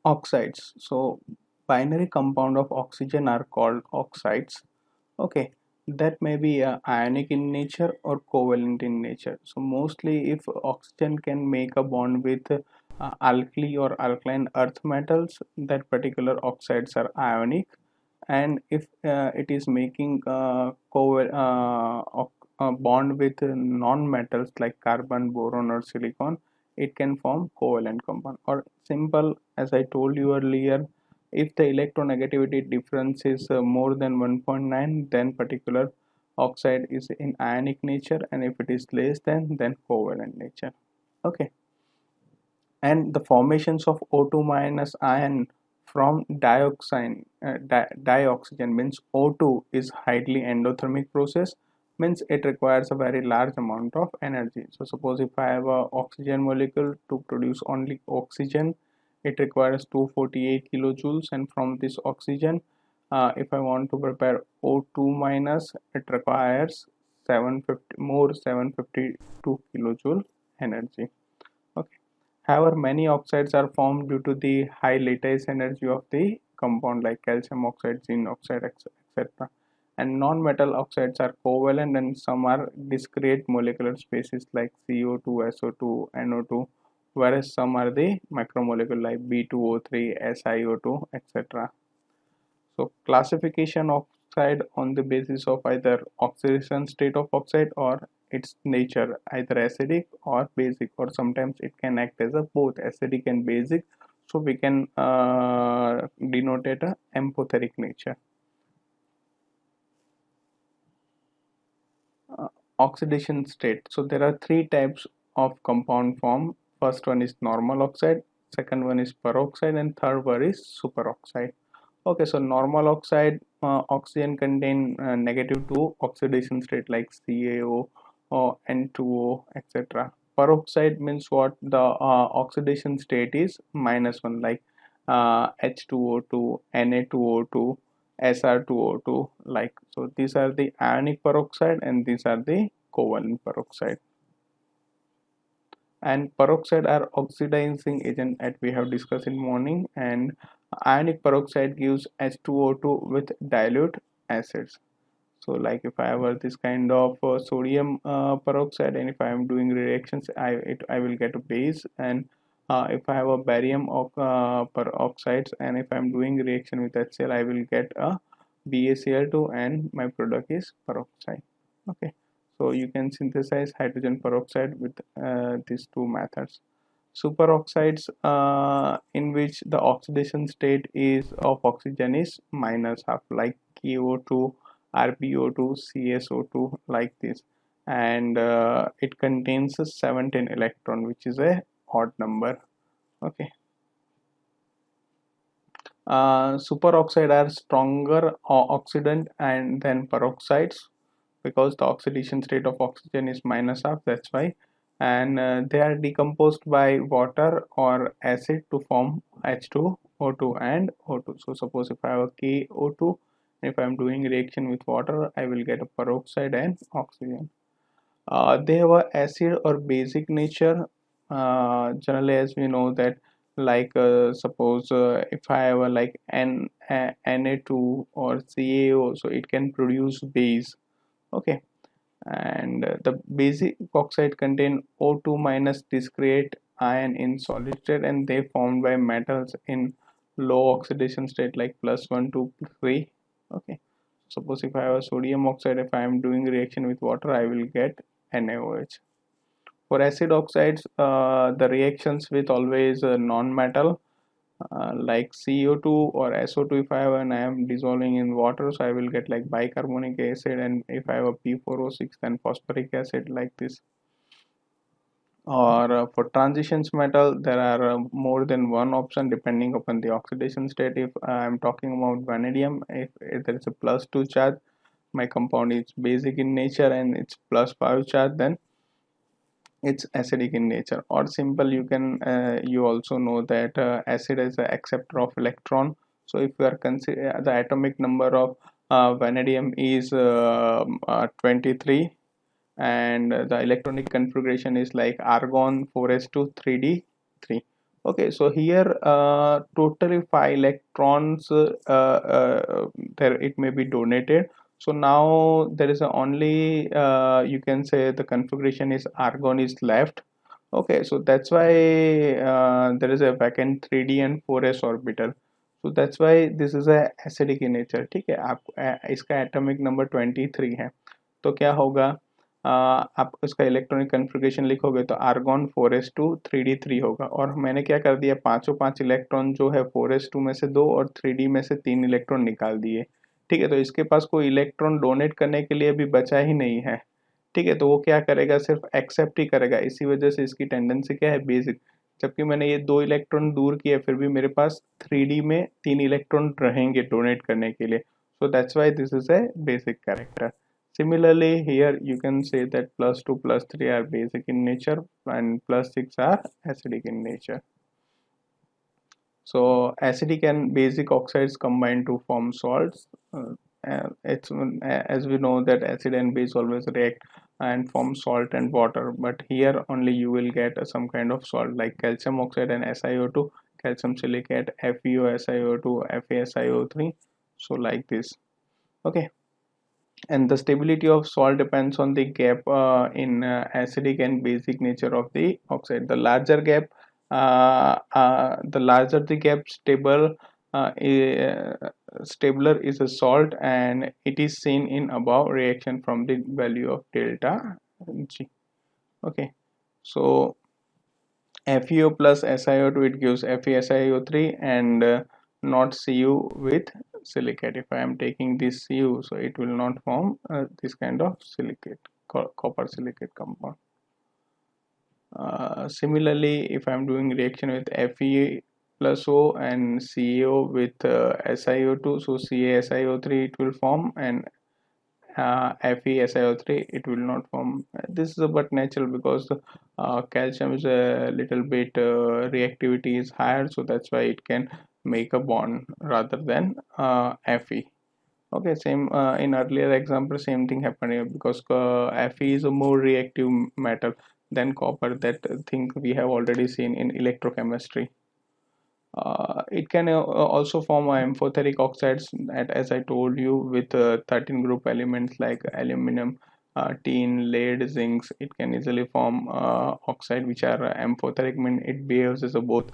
Oxides. So binary compound of oxygen are called oxides. Okay, that may be ionic in nature or covalent in nature. So mostly if oxygen can make a bond with alkali or alkaline earth metals, that particular oxides are ionic. And if it is making a bond with non-metals like carbon, boron or silicon, it can form covalent compound. Or simple, as I told you earlier, if the electronegativity difference is more than 1.9, then particular oxide is in ionic nature, and if it is less than, then covalent nature. Okay, and the formations of O2 minus ion from dioxygen means O2 is highly endothermic process, means it requires a very large amount of energy. So suppose if I have a oxygen molecule, to produce only oxygen it requires 248 kilojoules, and from this oxygen if I want to prepare O2 minus, it requires 752 kilojoule energy. Okay. However, many oxides are formed due to the high lattice energy of the compound like calcium oxide, zinc oxide, etc. And non-metal oxides are covalent, and some are discrete molecular species like CO2, SO2, NO2, whereas some are the macromolecule like B2O3, SiO2, etc. So classification of oxide on the basis of either oxidation state of oxide or its nature, either acidic or basic, or sometimes it can act as a both acidic and basic. So we can denote it a amphoteric nature. Uh, Oxidation state. So there are three types of compound form. First one is normal oxide, second one is peroxide, and third one is superoxide. Okay, so normal oxide, oxygen contain -2 oxidation state like CaO or N2O, etc. Peroxide means what? The oxidation state is -1 like H2O2, Na2O2, Sr2O2, like. So these are the ionic peroxide and these are the covalent peroxide. And peroxide are oxidizing agent that we have discussed in morning, and ionic peroxide gives H2O2 with dilute acids. So like if I have this kind of sodium peroxide, and if I am doing reactions, I will get a base. And if I have a barium of peroxides, and if I am doing reaction with HCl, I will get a BaCl2, and my product is peroxide. Okay, so you can synthesize hydrogen peroxide with these two methods. Superoxides, in which the oxidation state is of oxygen is -half, like KO2, RbO2, CSO2, like this. And it contains a 17 electron, which is a odd number. Okay. Superoxide are stronger oxidant and then peroxides, because the oxidation state of oxygen is -half, that's why. And they are decomposed by water or acid to form H2O2 and O2. So suppose if I have a KO2, if I am doing reaction with water, I will get a peroxide and oxygen. They have a acid or basic nature. Generally, as we know that, like suppose if I have a like Na2 or CaO, so it can produce base. Okay, and the basic oxide contain O2 minus discrete ion in solid state, and they formed by metals in low oxidation state like +1 to 3. Okay, suppose if I have a sodium oxide, if I am doing reaction with water, I will get NaOH. For acid oxides, the reactions with always non-metal like CO2 or SO2. If I have and I am dissolving in water, so I will get like bicarbonic acid, and if I have a P4O6, then phosphoric acid, like this. Or for transitions metal, there are more than one option depending upon the oxidation state. If I am talking about vanadium, if there is a +2 charge, my compound is basic in nature, and it's +5 charge, then it's acidic in nature. Or simple, you can you also know that acid is an acceptor of electron. So if you are consider the atomic number of vanadium is 23, and the electronic configuration is like argon 4s2 3d3. Okay, so here totally 5 electrons there it may be donated. So now there is only you can say the configuration is argon is left. Okay, so that's why there is a vacant 3d and 4s orbital. So that's why this is a acidic in nature. ठीक है, आप इसका atomic number 23 है. तो क्या होगा, आप उसका इलेक्ट्रॉनिक कन्फिग्रेशन लिखोगे तो आर्गॉन 4s2 3d3 होगा, और मैंने क्या कर दिया, पांचों पांच इलेक्ट्रॉन जो है 4s2 में से 2 और 3d में से 3 इलेक्ट्रॉन निकाल दिए. ठीक है, तो इसके पास कोई इलेक्ट्रॉन डोनेट करने के लिए भी बचा ही नहीं है. ठीक है, तो वो क्या करेगा, सिर्फ एक्सेप्ट ही करेगा. इसी वजह से इसकी टेंडेंसी क्या है, बेसिक. जबकि मैंने ये 2 इलेक्ट्रॉन दूर किए, फिर भी मेरे पास 3d में 3 इलेक्ट्रॉन रहेंगे डोनेट करने के लिए. So that's why this is a basic character. Similarly, here you can say that plus 2 plus 3 are basic in nature and plus 6 are acidic in nature. So acidic and basic oxides combine to form salts. It's as we know that acid and base always react and form salt and water, but here only you will get some kind of salt like calcium oxide and SiO2, calcium silicate, FeO, SiO2, FeSiO3. So like this. Okay, and the stability of salt depends on the gap in acidic and basic nature of the oxide. The larger gap, the larger the gap, stabler is a salt, and it is seen in above reaction from the value of delta G. Okay, so FeO plus SiO2 it gives FeSiO3 and not Cu with silicate. If I am taking this Cu, so it will not form this kind of silicate, copper silicate compound. Similarly, if I am doing reaction with Fe plus O and CO with SiO2, so CaSiO3 it will form, and FeSiO3 it will not form. This is a but natural because calcium is a little bit reactivity is higher, so that's why it can make a bond rather than Fe. Okay, same in earlier example, same thing happened here because Fe is a more reactive metal than copper. That thing we have already seen in electrochemistry. It can also form amphoteric oxides, as I told you, with 13 group elements like aluminum, tin, lead, zincs. It can easily form oxide which are amphoteric, mean it behaves as a both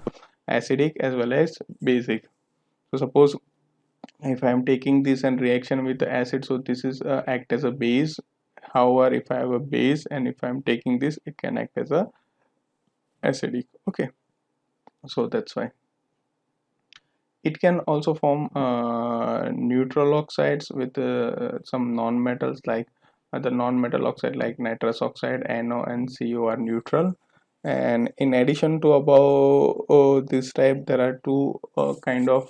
acidic as well as basic. So suppose if I am taking this and reaction with the acid, so this is act as a base. However, if I have a base and if I am taking this, it can act as a acidic. Okay, so that's why. It can also form neutral oxides with some non-metals like the non-metal oxide like nitrous oxide, NO and CO are neutral. And in addition to above this type, there are two kind of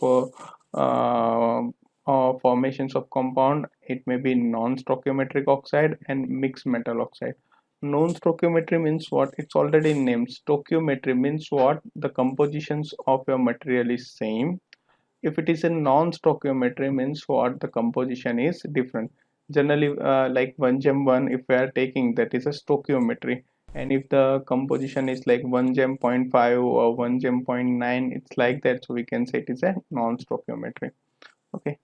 formations of compound. It may be non-stoichiometric oxide and mixed metal oxide. Non-stoichiometry means what? It's already named. Stoichiometry means what? The compositions of your material is same. If it is a non-stoichiometry means what? The composition is different. Generally like 1 gem 1 if we are taking, that is a stoichiometry, and if the composition is like 1 gem point 5 or 1 gem point 9, it's like that, so we can say it is a non-stoichiometry. Okay,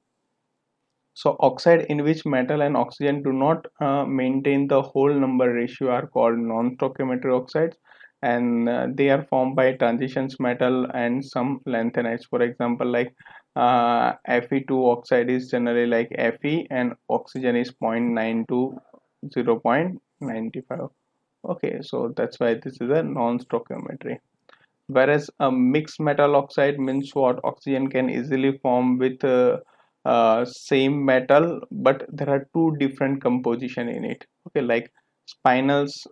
so oxide in which metal and oxygen do not maintain the whole number ratio are called non-stoichiometry oxides, and they are formed by transitions metal and some lanthanides. For example, like Fe2 oxide is generally like Fe and oxygen is 0.9 to 0.95. Okay, so that's why this is a non-stoichiometry. Whereas a mixed metal oxide means what? Oxygen can easily form with same metal, but there are two different composition in it. Okay, like spinels.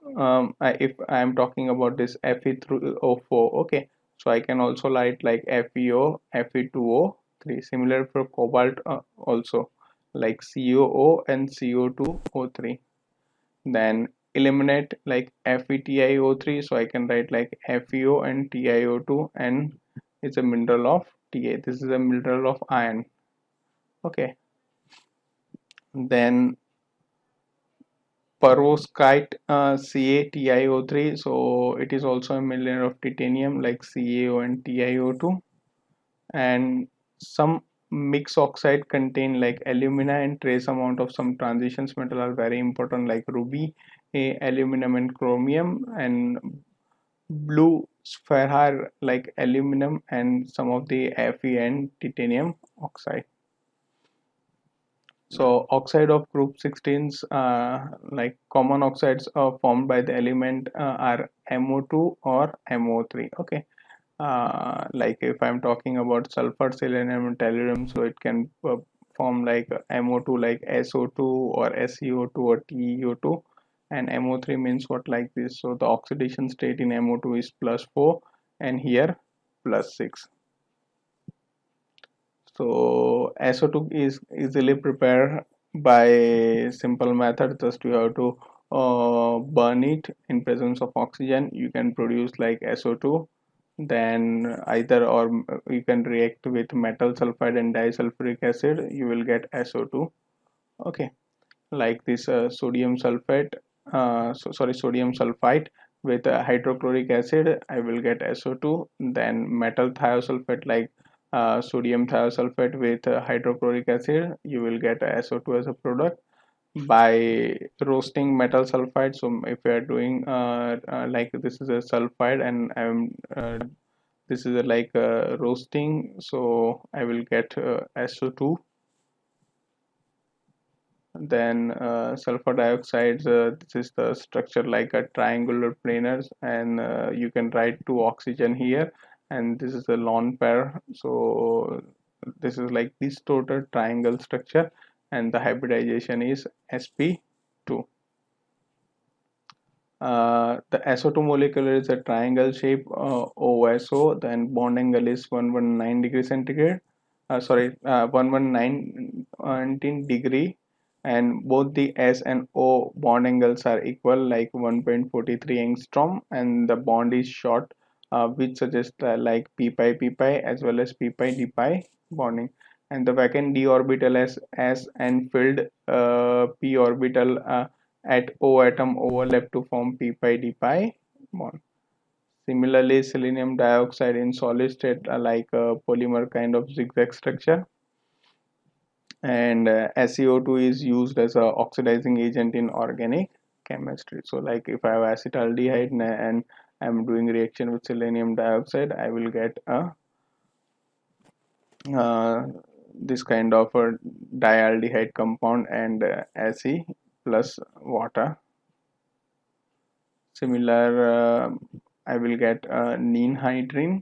If I am talking about this Fe3O4, okay, so I can also write like FeO, Fe2O3. Similar for cobalt also, like COO and CO2O3. Then eliminate like FeTiO3, so I can write like FeO and TiO2, and it's a mineral of Ta. This is a mineral of iron. Okay, then perovskite CaTiO3, so it is also a mineral of titanium like CaO and TiO2. And some mixed oxide contain like alumina and trace amount of some transitions metal are very important like ruby, aluminum and chromium, and blue sphere like aluminum and some of the Fe and titanium oxide. So oxide of group 16s, like common oxides formed by the element are MO2 or MO3. Okay. Like if I'm talking about sulfur, selenium, and tellurium, so it can form like MO2 like SO2 or SeO2 or TeO2, and MO3 means what like this. So the oxidation state in MO2 is +4 and here +6. So SO2 is easily prepared by simple method. Just you have to burn it in presence of oxygen. You can produce like SO2. Then either or you can react with metal sulfide and disulfuric acid. You will get SO2. Okay, like this sodium sulfate. Sodium sulfite with hydrochloric acid. I will get SO2. Then metal thiosulfate like sodium thiosulfate with hydrochloric acid, you will get SO2 as a product by roasting metal sulfide. So if we are doing like this is a sulfide and I'm this is a like roasting, so I will get SO2. Then sulfur dioxide, this is the structure like a triangular planars, and you can write two oxygen here, and this is a lone pair. So this is like this total triangle structure, and the hybridization is sp2. The SO2 molecule is a triangle shape OSO, then bond angle is 119 degree centigrade, 119 degree, and both the S and O bond angles are equal like 1.43 angstrom, and the bond is short, which suggests like p pi p pi as well as p pi d pi bonding, and the vacant d orbital as S and filled p orbital at O atom overlap to form p pi d pi bond. Similarly, selenium dioxide in solid state are like a polymer kind of zigzag structure, and SeO2 is used as a oxidizing agent in organic chemistry. So like if I have acetaldehyde and I'm doing reaction with selenium dioxide, I will get a this kind of a dialdehyde compound and Ace plus water. Similar, I will get ninhydrine.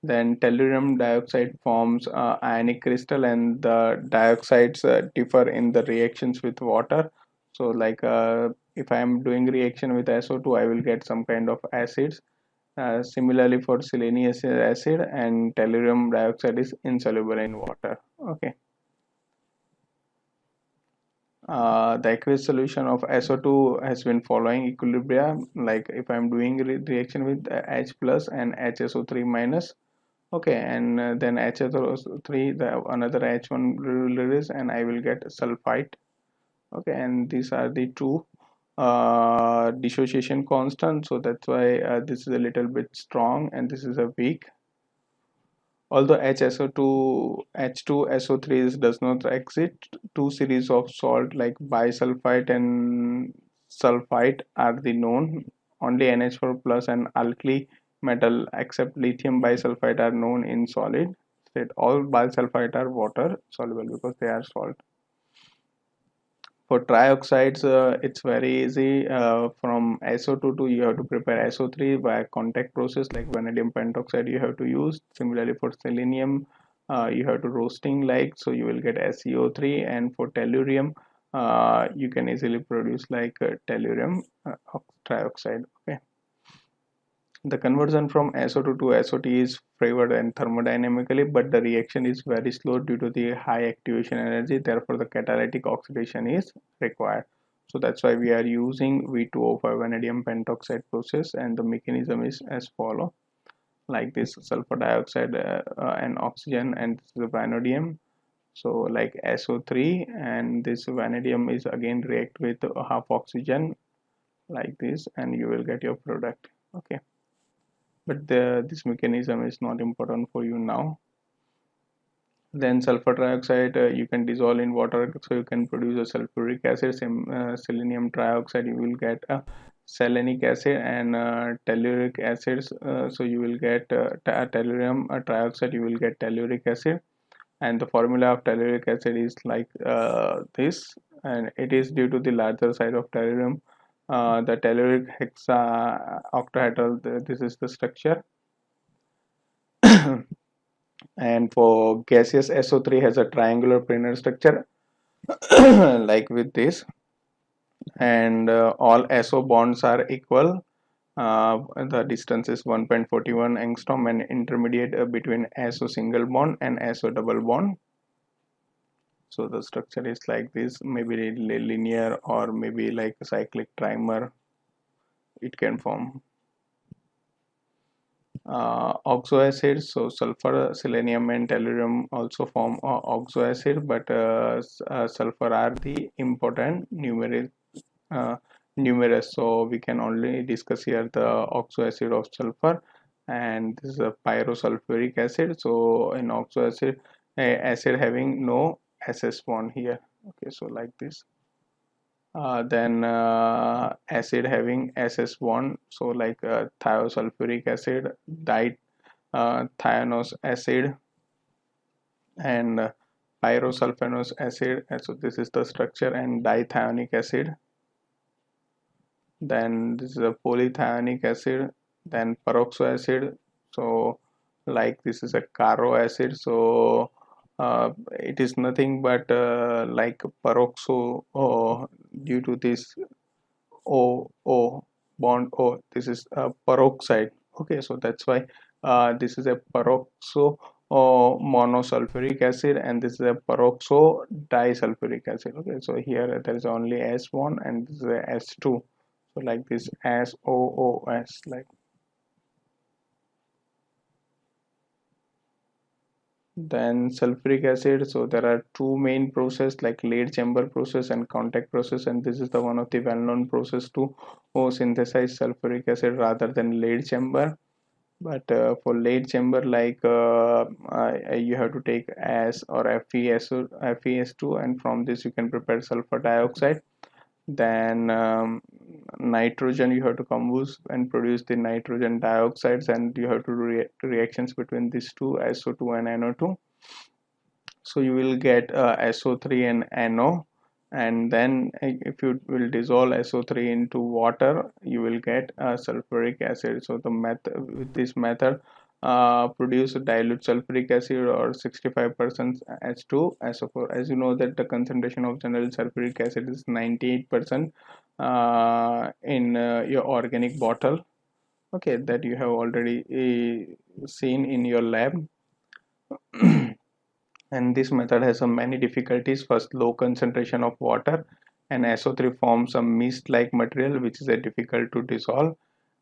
Then tellurium dioxide forms ionic crystal, and the dioxides differ in the reactions with water. So like if I am doing reaction with SO2, I will get some kind of acids. Similarly for selenious acid, and tellurium dioxide is insoluble in water. Okay. The aqueous solution of SO2 has been following equilibrium. Like if I'm doing reaction with H plus and HSO3 minus, okay, and then HSO3, the another H1 will release, and I will get sulfite. Okay, and these are the two dissociation constant. So that's why this is a little bit strong and this is a weak. Although HSO2, H2SO3 does not exist, two series of salt like bisulfite and sulfite are the known. Only NH4 plus and alkali metal except lithium bisulfite are known in solid state. All bisulfite are water soluble because they are salt. For trioxides, it's very easy. From SO2 to you have to prepare SO3 by contact process like vanadium pentoxide you have to use. Similarly for selenium, you have to roasting like, so you will get SeO3, and for tellurium, you can easily produce like tellurium trioxide. Okay. The conversion from SO2 to SO3 is favored and thermodynamically, but the reaction is very slow due to the high activation energy. Therefore, the catalytic oxidation is required. So that's why we are using V2O5 vanadium pentoxide process, and the mechanism is as follow. Like this sulfur dioxide and oxygen, and this is the vanadium. So like SO3, and this vanadium is again react with half oxygen like this, and you will get your product. Okay, but this mechanism is not important for you now. Then sulfur dioxide, you can dissolve in water, so you can produce a sulfuric acid. Same selenium trioxide, you will get a selenic acid, and telluric acids, so you will get tellurium trioxide, you will get telluric acid. And the formula of telluric acid is like this, and it is due to the larger size of tellurium, the telluric hexa octahedral, this is the structure. And for gaseous, SO3 has a triangular planar structure like with this, and all SO bonds are equal. The distance is 1.41 angstrom, and intermediate between SO single bond and SO double bond. So the structure is like this, maybe linear or maybe like a cyclic trimer it can form. Oxo acid, so sulfur, selenium and tellurium also form oxo acid, but sulfur are the important uh, numerous, so we can only discuss here the oxo acid of sulfur. And this is a pyrosulfuric acid. So in oxo acid, acid having no SS bond here. Okay, so like this. Then acid having SS bond, so like thiosulfuric acid, thionose acid, and pyrosulfonous acid. And so this is the structure, and dithionic acid. Then this is a polythionic acid, then peroxo acid. So like this is a caro acid. So it is nothing but like peroxo, due to this O bond O, this is a peroxide. Okay, so that's why this is a peroxo monosulfuric acid, and this is a peroxo disulfuric acid. Okay, so here there is only S bond, and this is a S2. So like this SOOS, like. Then sulfuric acid, so there are two main process like lead chamber process and contact process, and this is the one of the well-known process to synthesize sulfuric acid rather than lead chamber. But for lead chamber, like you have to take S or FeS2, and from this you can prepare sulfur dioxide. Then nitrogen, you have to combust and produce the nitrogen dioxides, and you have to do reactions between these two, SO2 and NO2. So you will get SO3 and NO, and then if you will dissolve SO3 into water, you will get sulfuric acid. So the method, with this method, produce dilute sulfuric acid or 65% H2 SO4. As you know that the concentration of general sulfuric acid is 98% in your organic bottle. Okay, that you have already seen in your lab. And this method has many difficulties. First, low concentration of water, and SO3 forms a mist-like material which is difficult to dissolve.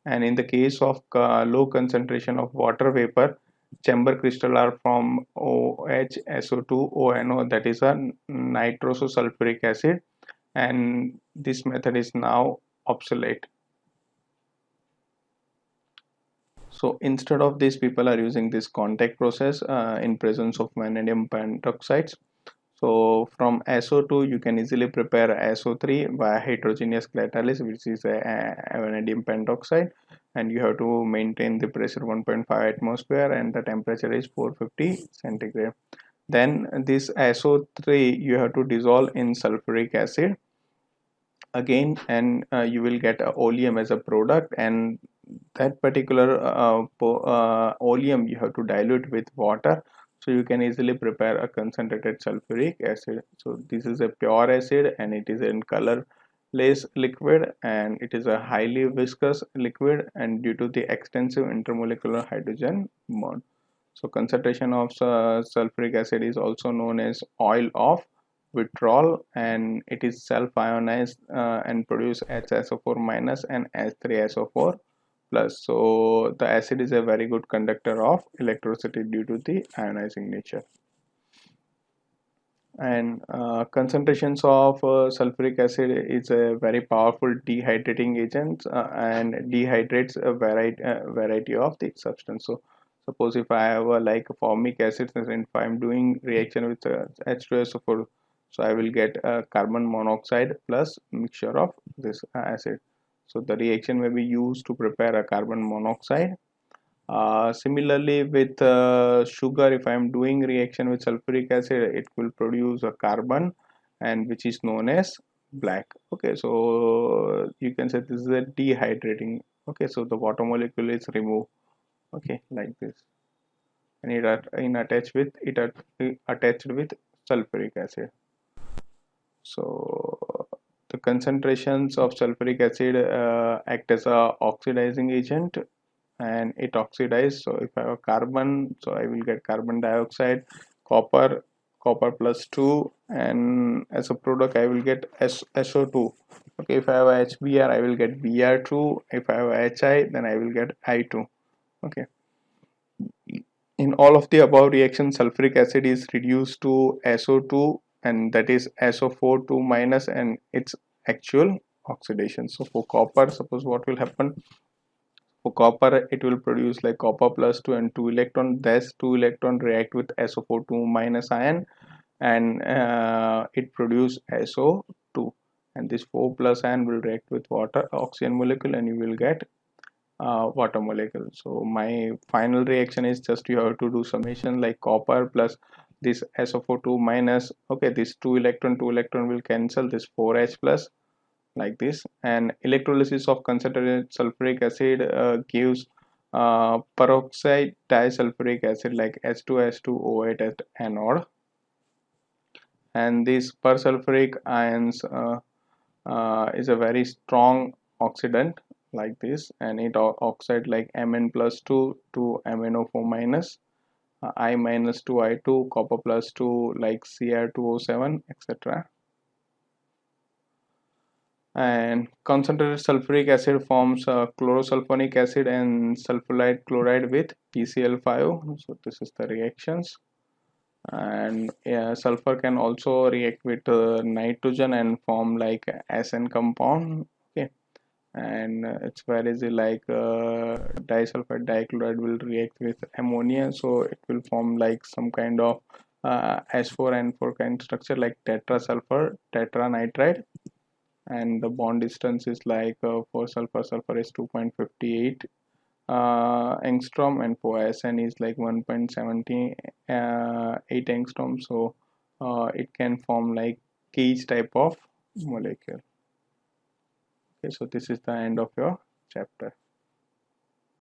And in the case of low concentration of water vapor, chamber crystal are from OH, SO2, ONO, that is a nitrosulfuric acid, and this method is now obsolete. So instead of this, people are using this contact process in presence of vanadium pentoxides. So from SO2 you can easily prepare SO3 via heterogeneous catalysis, which is a vanadium pentoxide, and you have to maintain the pressure 1.5 atmosphere and the temperature is 450 centigrade. Then this SO3 you have to dissolve in sulfuric acid again, and you will get oleum as a product, and that particular oleum you have to dilute with water, so you can easily prepare a concentrated sulfuric acid. So this is a pure acid, and it is in colorless liquid, and it is a highly viscous liquid, and due to the extensive intermolecular hydrogen bond. So concentration of sulfuric acid is also known as oil of withdrawal, and it is self-ionized and produce HSO4 minus and H3SO4 plus. So the acid is a very good conductor of electricity due to the ionizing nature. And concentrations of sulfuric acid is a very powerful dehydrating agent and dehydrates a variety of the substance. So suppose if I have a like formic acid, and if I'm doing reaction with H2SO4, so I will get carbon monoxide plus mixture of this acid. So the reaction may be used to prepare a carbon monoxide. Similarly with sugar, if I am doing reaction with sulfuric acid, it will produce a carbon, and which is known as black. Okay, so you can say this is a dehydrating. Okay, so the water molecule is removed. Okay, like this, and it attached with sulfuric acid. So the concentrations of sulfuric acid act as a oxidizing agent, and it oxidizes. So if I have a carbon, so I will get carbon dioxide, copper, copper plus 2, and as a product I will get SO2. Okay, if I have a HBr, I will get Br2. If I have a HI, then I will get I2. Okay, in all of the above reactions, sulfuric acid is reduced to SO2, and that is SO4 2 minus, and its actual oxidation. So for copper, suppose what will happen, for copper it will produce like copper plus 2 and 2 electron. Thus 2 electron react with SO4 2 minus ion, and it produce SO2, and this 4 plus ion will react with water oxygen molecule, and you will get water molecule. So my final reaction is just you have to do summation like copper plus this SO4 2 minus. Okay, this 2 electron will cancel this 4H plus, like this, and electrolysis of concentrated sulfuric acid gives peroxide disulfuric acid like H2S2O8 at anode, and these persulfuric ions is a very strong oxidant like this, and it oxide like Mn plus 2 to MnO4 minus, I minus 2 I2, copper plus 2 like Cr2O7, etc. And concentrated sulfuric acid forms chlorosulfonic acid and sulfuride chloride with PCl5. So this is the reactions. And sulfur can also react with nitrogen and form like SN compound. Okay, and it's very easy, like disulfide dichloride will react with ammonia, so it will form like some kind of H4N4 kind structure like tetrasulfur tetranitride, and the bond distance is like for sulfur is 2.58 angstrom, and for SN is like 1.78 angstrom. So it can form like cage type of molecule. Okay, so this is the end of your chapter.